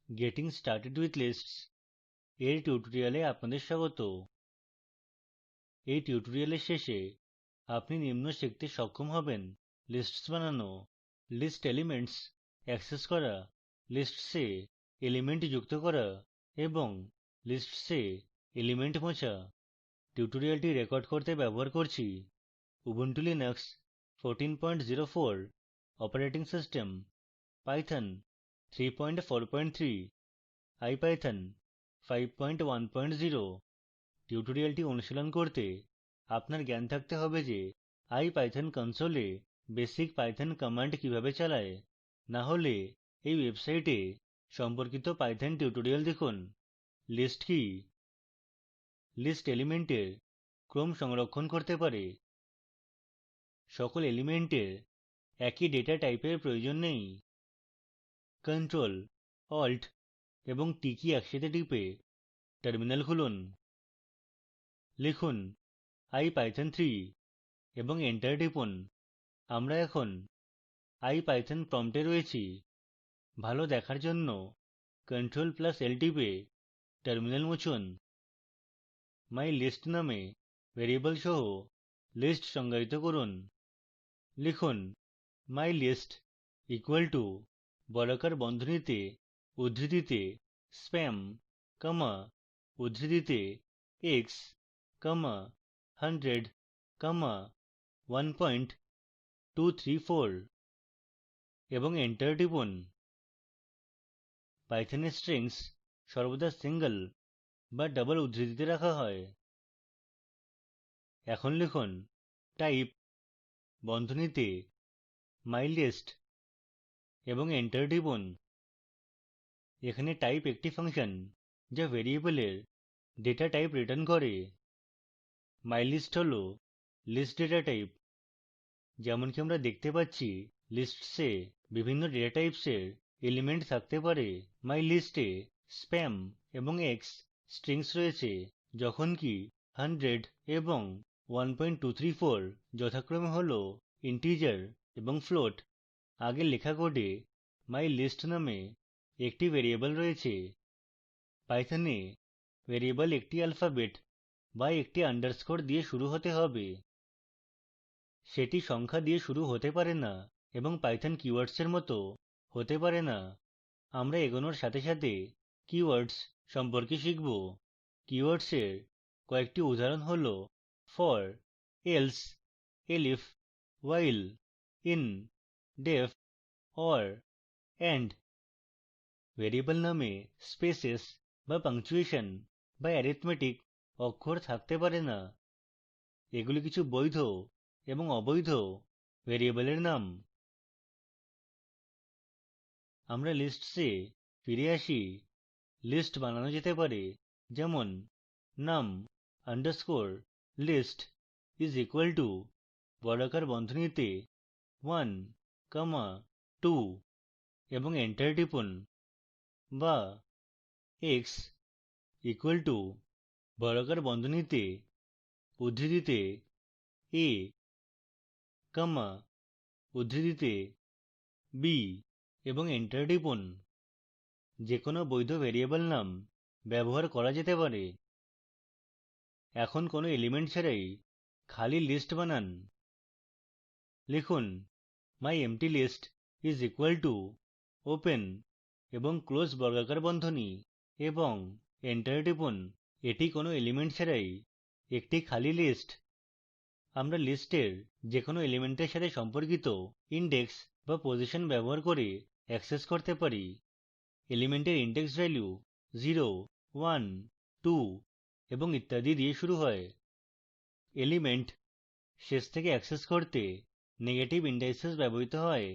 getting started with lists এর tutorial আপনাদের স্বাগত এই tutorial শেষে আপনি নিম্ন শিখতে সক্ষম হবেন: lists বানানো, list elements অ্যাক্সেস করা, lists এ elements যুক্ত করা এবং lists এ elements মোছা। tutorial record করতে ব্যবহার করছি ubuntu linux 1404 operating system, python 343, ipython 510। tutorial অনুশীলন করতে আপনার জ্ঞান থাকতে হবে যে ipython console basic python commands কিভাবে চালায়। না হলে এই website সম্পর্কিত python tutorial দেখুন। list কি? list elements ক্রম সংরক্ষণ করতে পারে। সকল elements একই ডেটা টাইপের প্রয়োজন নেই। ctrl + alt + t কী একসাথে টিপে terminal খুলুন। লিখুন ipython3 এবং enter টিপুন। আমরা এখন ipython prompt রয়েছি। ভাল দেখার জন্য ctrl + l টিপে terminal মুছুন। mylist নামে ভ্যারিয়েবল সহ list সংজ্ঞায়িত করুন। লিখুন mylist = বর্গাকার বন্ধনীতে উদ্ধৃতিতে spam comma উদ্ধৃতিতে x comma 100 comma 1234 এবং enter টিপুন। python এ strings সর্বদা single বা double উদ্ধৃতিতে রাখা হয়। এখন লিখুন type বন্ধনীতে mylist এবং enter টিপুন। এখানে type একটি ফাংশন যা ভ্যারিয়েবলের ডেটা type returns করে। mylist হল list ডেটা type। যেমনকি আমরা দেখতে পাচ্ছি lists এ বিভিন্ন ডেটা টাইপসের elements থাকতে পারে। mylist এ spam এবং x strings রয়েছে যখনকি 100 এবং 1234 যথাক্রমে হল integer এবং float। আগে লেখা code mylist নামে একটি ভ্যারিয়েবল রয়েছে। python এ ভ্যারিয়েবল একটি alphabet বা একটি underscore দিয়ে শুরু হতে হবে। সেটি সংখ্যা দিয়ে শুরু হতে পারে না এবং python keywords এর মত হতে পারে না। আমরা এগোনোর সাথে সাথে keywords সম্পর্কে শিখব। keywords এর কয়েকটি উদাহরণ হল for, else, elif, while, in, def, or, and। Variable নামে spaces বা punctuation বা arithmetic অক্ষর থাকতে পারে না। এগুলি কিছু বৈধ এবং অবৈধ ভ্যারিয়েবলের names। আমরা lists এ ফিরে আসি। list বানানো যেতে পারে যেমন num underscore list is equal to বর্গাকার বন্ধনীতে 1 comma 2 এবং enter টিপুন। বা x equal to বর্গাকার বন্ধনীতে উদ্ধৃতিতে a comma উদ্ধৃতিতে b এবং enter টিপুন। যে কোনো বৈধ ভ্যারিয়েবল নাম ব্যবহার করা যেতে পারে। এখন কোনো element ছাড়াই খালি list বানান। লিখুন myemptylist is equal to open এবং close বর্গাকার বন্ধনী এবং enter টিপুন। এটি কোনো element ছাড়াই একটি খালি list। আমরা লিস্টের যে কোনো element সাথে সম্পর্কিত index বা position ব্যবহার করে অ্যাক্সেস করতে পারি। element index ভ্যালু 0 1 2 এবং ইত্যাদি দিয়ে শুরু হয়। element শেষ থেকে অ্যাক্সেস করতে negative indices ব্যবহৃত হয়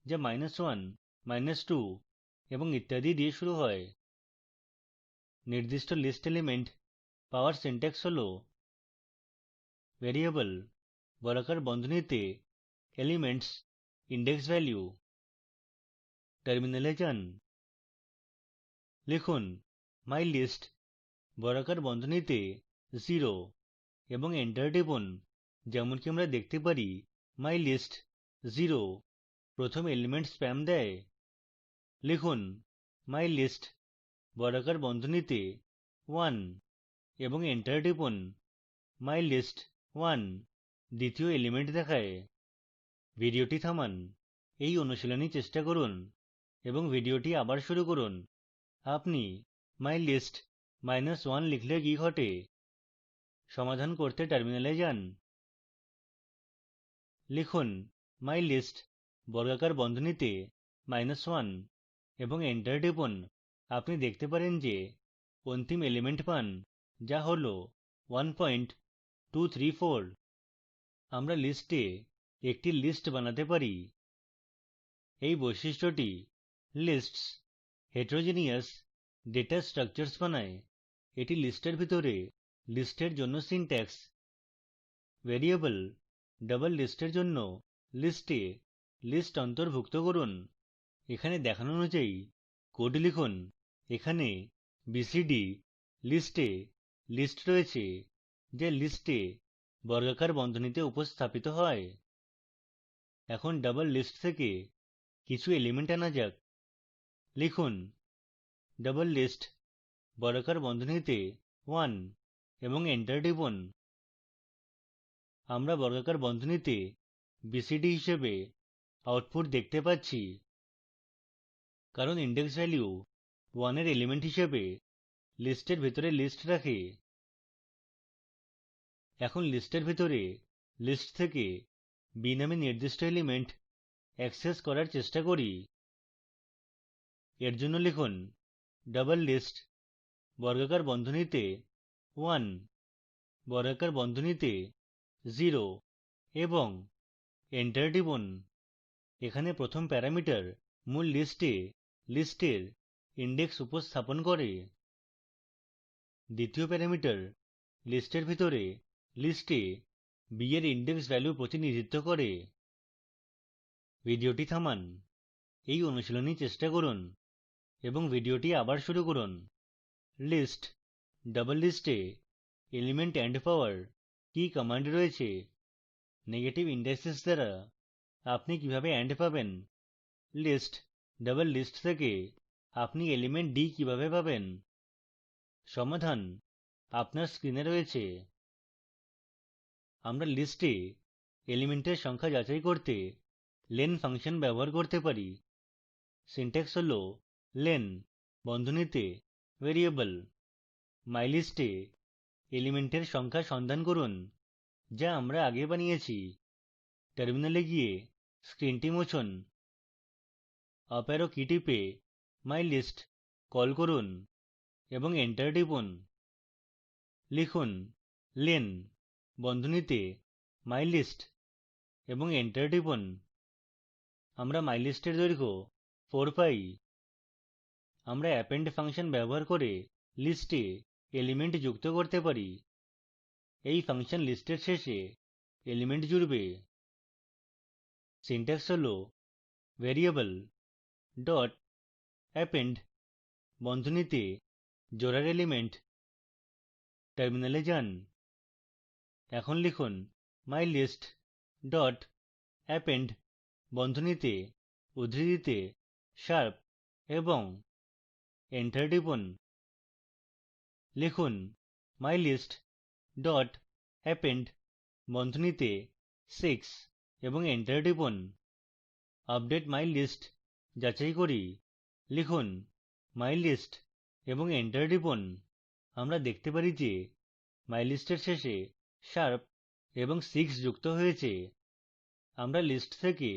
যা -1 -2 এবং ইত্যাদি দিয়ে শুরু হয়। নির্দিষ্ট list element পাওয়ার syntax হল ভ্যারিয়েবল বর্গাকার বন্ধনীতে elements index value। টার্মিনালে যান। লিখুন mylist বর্গাকার বন্ধনীতে 0 এবং enter টিপুন। যেমনকি আমরা দেখতে পারি mylist 0 প্রথম element spam দেয়। লিখুন mylist বর্গাকার বন্ধনীতে 1 এবং enter টিপুন mylist 1 দ্বিতীয় element দেখায়। ভিডিওটি থামান এই অনুশীলনী চেষ্টা করুন এবং ভিডিওটি আবার শুরু করুন। আপনি mylist _ 1 লিখলে কি ঘটে সমাধান করতে টার্মিনালে যান। লিখুন mylist বর্গাকার বন্ধনীতে -1 এবং enter টিপুন। আপনি দেখতে পারেন যে অন্তিম element পান যা হল 1234। আমরা list একটি list বানাতে পারি। এই বৈশিষ্ট্যটি lists heterogeneous data structures বানায়। এটি লিস্টের ভিতরে লিস্টের জন্য syntax। ভ্যারিয়েবল doublelist এর জন্য list list অন্তর্ভুক্ত করুন। এখানে দেখানো অনুযায়ী code লিখুন। এখানে bcd list list রয়েছে যা list বর্গাকার বন্ধনীতে উপস্থাপিত হয়। এখন doublelist থেকে কিছু element আনা যাক। লিখুন doublelist বর্গাকার বন্ধনীতে 1 এবং enter টিপুন। আমরা বর্গাকার বন্ধনীতে bcd হিসাবে output দেখতে পাচ্ছি কারণ index value 1 এর element হিসাবে লিস্টের ভিতরে list রাখে। এখন লিস্টের ভিতরে list থেকে b নামে নির্দিষ্ট element অ্যাক্সেস করার চেষ্টা করি। এর জন্য লিখুন doublelist বর্গাকার বন্ধনীতে 1 বর্গাকার বন্ধনীতে 0 এবং enter টিপুন। এখানে প্রথম প্যারামিটার মূল লিস্টের index উপস্থাপন করে। দ্বিতীয় প্যারামিটার লিস্টের ভিতরে list b এর index value প্রতিনিধিত্ব করে। ভিডিওটি থামান এই অনুশীলনী চেষ্টা করুন এবং ভিডিওটি আবার শুরু করুন। list doublelist element and পাওয়ার কি কমান্ড রয়েছে। নেগেটিভ indices দ্বারা আপনি কিভাবে and পাবেন। list doublelist থেকে আপনি element d কিভাবে পাবেন। সমাধান আপনার স্ক্রিনে রয়েছে। আমরা list element সংখ্যা যাচাই করতে len ফাংশন ব্যবহার করতে পারি। syntax হল len বন্ধনীতে ভ্যারিয়েবল mylist element সংখ্যা সন্ধান করুন যা আমরা আগে বানিয়েছি। টার্মিনালে গিয়ে স্ক্রিনটি মুছুন। আপ অ্যারো কী টিপে mylist কল করুন এবং enter টিপুন। লিখুন len বন্ধনীতে mylist এবং enter টিপুন। আমরা mylist এর দৈর্ঘ্য 4 পাই। আমরা append ফাংশন ব্যবহার করে list element যুক্ত করতে পারি। এই ফাংশন লিস্টের শেষে element জুড়বে। syntax হল ভ্যারিয়েবল dot append বন্ধনীতে জোড়ার element। টার্মিনালে যান। এখন লিখুন mylist dot append বন্ধনীতে উদ্ধৃতিতে sharp এবং enter টিপুন। লিখুন mylist dot append বন্ধনীতে 6 এবং enter টিপুন। আপডেট mylist যাচাই করি। লিখুন mylist এবং enter টিপুন। আমরা দেখতে পারি যে mylist এর শেষে sharp এবং 6 যুক্ত হয়েছে। আমরা list থেকে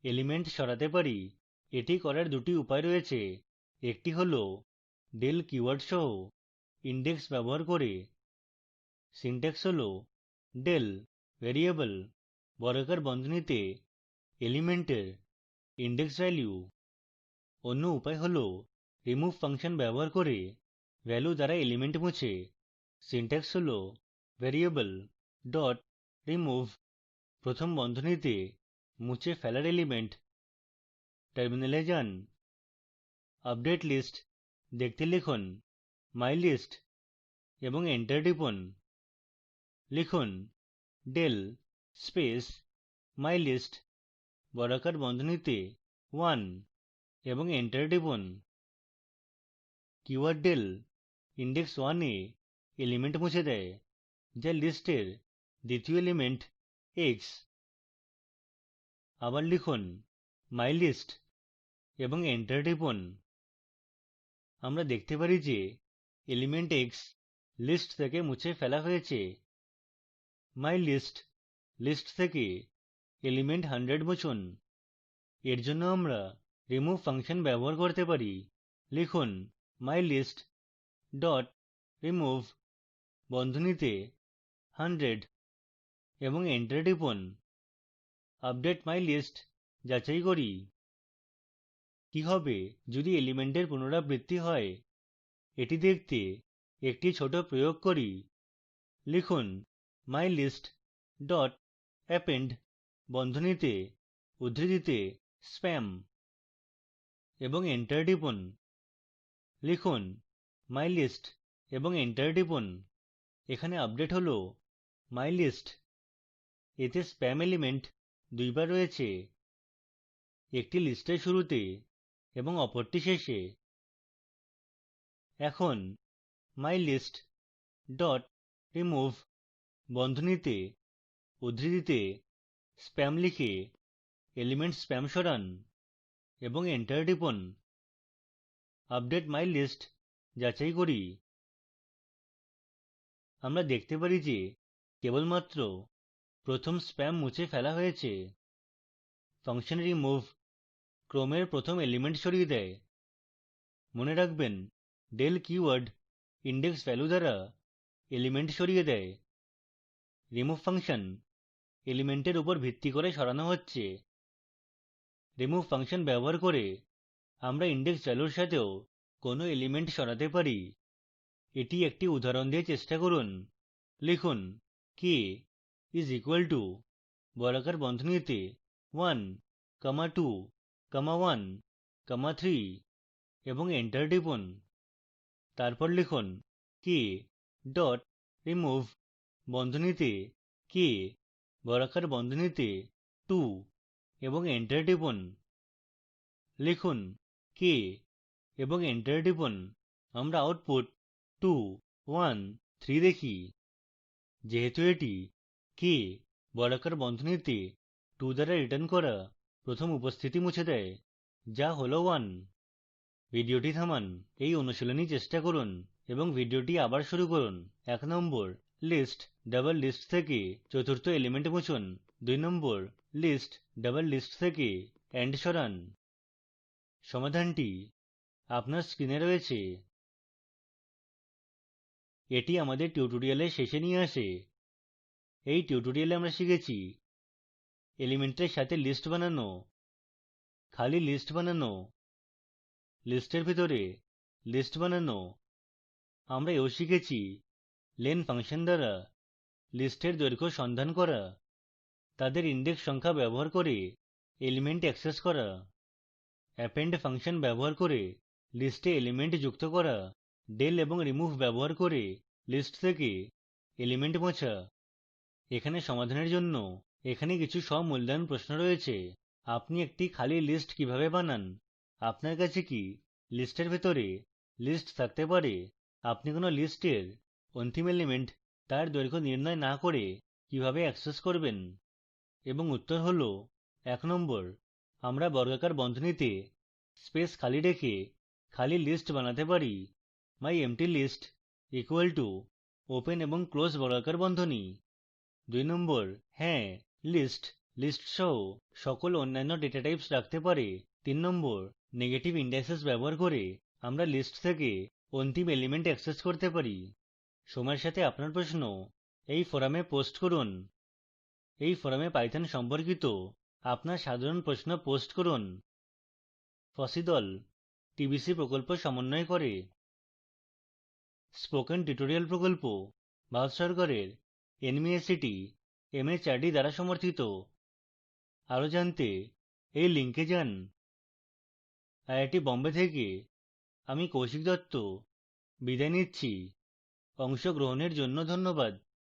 element সরাতে পারি। এটি করার দুটি উপায় রয়েছে। একটি হল del keyword সহ index ব্যবহার করে। syntax হল del ভ্যারিয়েবল বর্গাকার বন্ধনীতে element index value। অন্য উপায় হল remove ফাংশন ব্যবহার করে value দ্বারা element মুছে। syntax হল ভ্যারিয়েবল dot remove প্রথম বন্ধনীতে মুছে ফেলার element। টার্মিনালে যান। আপডেট list দেখতে লিখুন mylist এবং enter টিপুন। লিখুন del space mylist বর্গাকার বন্ধনীতে 1 এবং enter টিপুন। keyword del index 1 এ element মুছে দেয় যা লিস্টের দ্বিতীয় element x। আবার লিখুন mylist এবং enter টিপুন। আমরা দেখতে পারি যে element x list থেকে মুছে ফেলা হয়েছে। mylist list থেকে element 100 মুছুন। এর জন্য আমরা remove ফাংশন ব্যবহার করতে পারি। লিখুন mylist dot remove বন্ধনীতে 100 এবং enter টিপুন। আপডেট mylist যাচাই করি। কি হবে যদি এলিমেন্টের পুনরাবৃত্তি হয় এটি দেখতে একটি ছোট প্রয়োগ করি। লিখুন mylist dot append বন্ধনীতে উদ্ধৃতিতে spam এবং enter টিপুন। লিখুন mylist এবং enter টিপুন। এখানে আপডেট হল mylist। এতে spam element দুইবার রয়েছে, একটি লিস্টের শুরুতে এবং অপরটি শেষে। এখন mylist dot remove বন্ধনীতে উদ্ধৃতিতে spam লিখে element spam সরান এবং enter টিপুন। আপডেট mylist যাচাই করি। আমরা দেখতে পারি যে কেবলমাত্র প্রথম spam মুছে ফেলা হয়েছে। ফাংশন remove ক্রমের প্রথম element সরিয়ে দেয়। মনে রাখবেন del keyword index value দ্বারা element সরিয়ে দেয়। remove ফাংশন এলিমেন্টের উপর ভিত্তি করে সরানো হচ্ছে। remove ফাংশন ব্যবহার করে আমরা index ভ্যালুর সাথেও কোনো element সরাতে পারি। এটি একটি উদাহরণ দিয়ে চেষ্টা করুন। লিখুন k is equal to বর্গাকার বন্ধনীতে 1 comma 2 comma 1 comma 3 এবং enter টিপুন। তারপর লিখুন k dot remove বন্ধনীতে k বর্গাকার বন্ধনীতে 2 এবং enter টিপুন। লিখুন k এবং enter টিপুন। আমরা output 2 1 3 দেখি। যেহেতু এটি k বর্গাকার বন্ধনীতে 2 দ্বারা রিটার্ন করা প্রথম উপস্থিতি মুছে দেয় যা হল 1। ভিডিওটি থামান এই অনুশীলনী চেষ্টা করুন এবং ভিডিওটি আবার শুরু করুন। 1 নম্বর list doublelist থেকে চতুর্থ element মুছুন। 2 নম্বর list doublelist থেকে and সরান। সমাধানটি আপনার স্ক্রিনে রয়েছে। এটি আমাদের টিউটোরিয়ালের শেষে নিয়ে আসে। এই টিউটোরিয়ালে আমরা শিখেছি এলিমেন্টের সাথে লিস্ট বানানো, খালি লিস্ট বানানো, লিস্টের ভিতরে লিস্ট বানানো। আমরা এও শিখেছি len ফাংশন দ্বারা লিস্টের দৈর্ঘ্য সন্ধান করা, তাদের ইনডেক্স সংখ্যা ব্যবহার করে এলিমেন্ট অ্যাক্সেস করা, append ফাংশন ব্যবহার করে লিস্টে এলিমেন্ট যুক্ত করা, del এবং remove ব্যবহার করে লিস্ট থেকে এলিমেন্ট মোছা। এখানে সমাধানের জন্য এখানে কিছু স্ব-মূল্যায়ন প্রশ্ন রয়েছে। আপনি একটি খালি লিস্ট কিভাবে বানান? আপনার কাছে কি লিস্টের ভেতরে লিস্ট থাকতে পারে? আপনি কোনো লিস্টের অন্তিম এলিমেন্ট তার দৈর্ঘ্য নির্ণয় না করে কিভাবে অ্যাক্সেস করবেন? এবং উত্তর হল 1 নম্বর। আমরা বর্গাকার বন্ধনীতে স্পেস খালি রেখে খালি লিস্ট বানাতে পারি। myemptylist equal to open এবং close বর্গাকার বন্ধনী। 2 নম্বর, হ্যাঁ, list সহ সকল অন্যান্য ডেটা টাইপস রাখতে পারে। 3 নম্বর, নেগেটিভ ইন্ডাইসেস ব্যবহার করে আমরা লিস্ট থেকে অন্তিম এলিমেন্ট অ্যাক্সেস করতে পারি। সময়ের সাথে আপনার প্রশ্ন এই ফোরামে পোস্ট করুন। এই ফোরামে পাইথন সম্পর্কিত আপনার সাধারণ প্রশ্ন পোস্ট করুন। fossee দল tbc প্রকল্প সমন্বয় করে। স্পোকেন টিউটোরিয়াল প্রকল্প ভারত সরকারের nmeict mhrd দ্বারা সমর্থিত। আরো জানতে এই লিঙ্কে যান। আইআইটি বোম্বে থেকে আমি কৌশিক দত্ত বিদায় নিচ্ছি। অংশগ্রহণের জন্য ধন্যবাদ।